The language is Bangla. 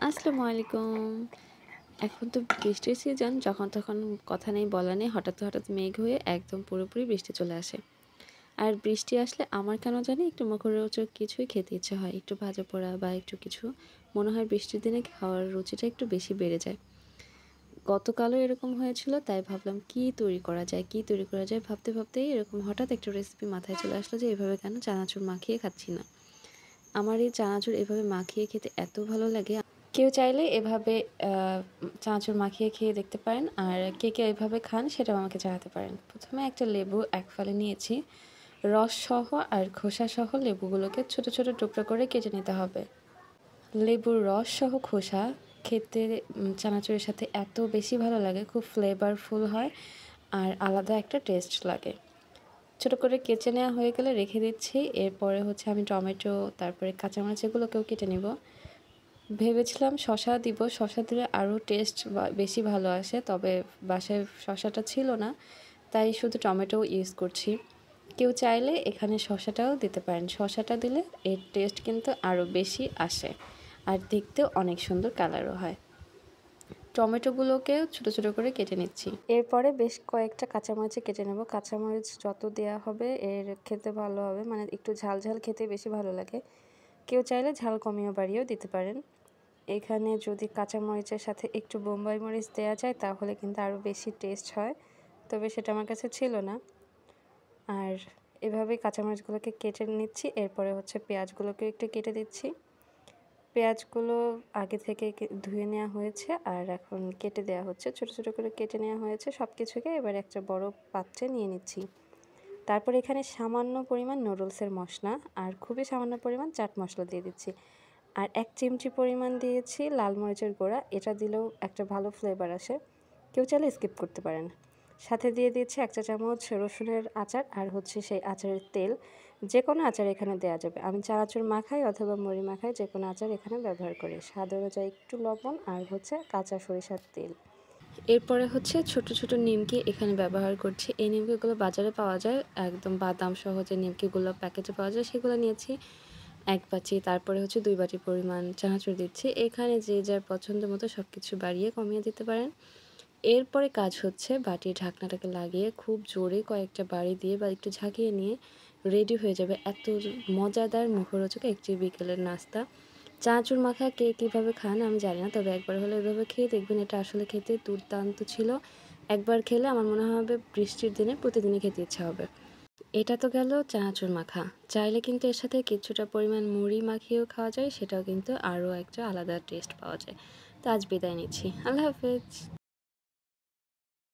আসসালামু আলাইকুম। এখন তো বৃষ্টির সিজন, যখন তখন কথা নেই বলা নেই, হঠাৎ মেঘ হয়ে একদম পুরোপুরি বৃষ্টি চলে আসে। আর বৃষ্টি আসলে আমার কেন জানি একটু মুখরোচক কিছুই খেতে ইচ্ছে হয়। একটু ভাজা পোড়া বা একটু কিছু মনে হয় বৃষ্টির দিনে খাওয়ার রুচিটা একটু বেশি বেড়ে যায়। গতকালও এরকম হয়েছিল, তাই ভাবলাম কি তৈরি করা যায় ভাবতেই এরকম হঠাৎ একটা রেসিপি মাথায় চলে আসলো যে এভাবে কেন চানাচুর মাখিয়ে খাচ্ছি না। আমার এই চানাচুর এভাবে মাখিয়ে খেতে এত ভালো লাগে। কেউ চাইলে এভাবে চানাচুর মাখিয়ে খেয়ে দেখতে পারেন। আর কে এভাবে খান সেটাও আমাকে জানাতে পারেন। প্রথমে একটা লেবু এক ফালি নিয়েছি। রসসহ আর খোসাসহ লেবুগুলোকে ছোট ছোট টুকরো করে কেটে নিতে হবে। লেবুর রসসহ খোসা খেতে চানাচুরের সাথে এত বেশি ভালো লাগে, খুব ফ্লেভারফুল হয় আর আলাদা একটা টেস্ট লাগে। ছোট করে কেচে নেওয়া হয়ে গেলে রেখে দিচ্ছি। এরপরে হচ্ছে আমি টমেটো, তারপরে কাঁচামরিচ এগুলোকেও কেটে নেব। ভেবেছিলাম শসা দিব, শসা দিলে আরও টেস্ট বেশি ভালো আসে, তবে বাসায় শসাটা ছিল না, তাই শুধু টমেটো ইউজ করছি। কেউ চাইলে এখানে শসাটাও দিতে পারেন। শসাটা দিলে এর টেস্ট কিন্তু আরও বেশি আসে আর দেখতেও অনেক সুন্দর কালারও হয়। টমেটোগুলোকেও ছোট ছোট করে কেটে নিচ্ছি। এরপরে বেশ কয়েকটা কাঁচামরিচ কেটে নেব। কাঁচামরিচ যত দেওয়া হবে এর খেতে ভালো হবে, মানে একটু ঝাল ঝাল খেতে বেশি ভালো লাগে। কেউ চাইলে ঝাল কমিয়ে বাড়িয়েও দিতে পারেন। এখানে যদি কাঁচামরিচের সাথে একটু বোম্বাই মরিচ দেওয়া যায় তাহলে কিন্তু আরও বেশি টেস্ট হয়, তবে সেটা আমার কাছে ছিল না। আর এভাবেই কাঁচামরিচগুলোকে কেটে নিচ্ছি। এরপরে হচ্ছে পেঁয়াজগুলোকে একটু কেটে দিচ্ছি। পেঁয়াজগুলো আগে থেকে ধুয়ে নেওয়া হয়েছে আর এখন কেটে দেওয়া হচ্ছে, ছোট ছোট করে কেটে নেওয়া হয়েছে সব কিছুকে। এবার একটা বড় পাত্রে নিয়ে নিচ্ছি। তারপর এখানে সামান্য পরিমাণ নুডলসের মশলা আর খুবই সামান্য পরিমাণ চাট মশলা দিয়ে দিচ্ছি। আর 1 চিমটি পরিমাণ দিয়েছি লাল মরিচের গুঁড়া, এটা দিলেও একটা ভালো ফ্লেভার আসে। কেউ চাইলে স্কিপ করতে পারেন। সাথে দিয়ে দিয়েছি 1 চা চামচ রসুনের আচার আর হচ্ছে সেই আচারের তেল। যে কোনো আচার এখানে দেওয়া যাবে। আমি চানাচুর মাখাই অথবা মুড়ি মাখাই, যে কোনো আচার এখানে ব্যবহার করি। স্বাদ অনুযায়ী একটু লবণ আর হচ্ছে কাঁচা সরিষার তেল। এরপরে হচ্ছে ছোট ছোট নিমকি এখানে ব্যবহার করছি। এই নিমকিগুলো বাজারে পাওয়া যায়, একদম বাদাম সহ যে নিমকিগুলো প্যাকেটে পাওয়া যায় সেগুলো নিয়েছি 1 বাটি। তারপরে হচ্ছে 2 বাটি পরিমাণ চানাচুর দিচ্ছি। এখানে যে যার পছন্দ মতো সব কিছু বাড়িয়ে কমিয়ে দিতে পারেন। এরপরে কাজ হচ্ছে বাটির ঢাকনাটাকে লাগিয়ে খুব জোরে কয়েকটা বাড়ি দিয়ে বা একটু ঝাঁকিয়ে নিয়ে রেডি হয়ে যাবে এত মজাদার মুখরোচক একটি বিকেলের নাস্তা। চানাচুর মাখা কে কীভাবে খান আমি জানি না, তবে একবার হলে এভাবে খেয়ে দেখবেন, এটা আসলে খেতে দুর্দান্ত ছিল। একবার খেলে আমার মনে হবে বৃষ্টির দিনে প্রতিদিনই খেতে ইচ্ছা হবে। এটা তো গেল চানাচুর মাখা। চাইলে কিন্তু এর সাথে কিছুটা পরিমাণ মুড়ি মাখিয়েও খাওয়া যায়, সেটাও কিন্তু আরও একটা আলাদা টেস্ট পাওয়া যায়। তো আজ বিদায় নিচ্ছি। আল্লাহ হাফেজ।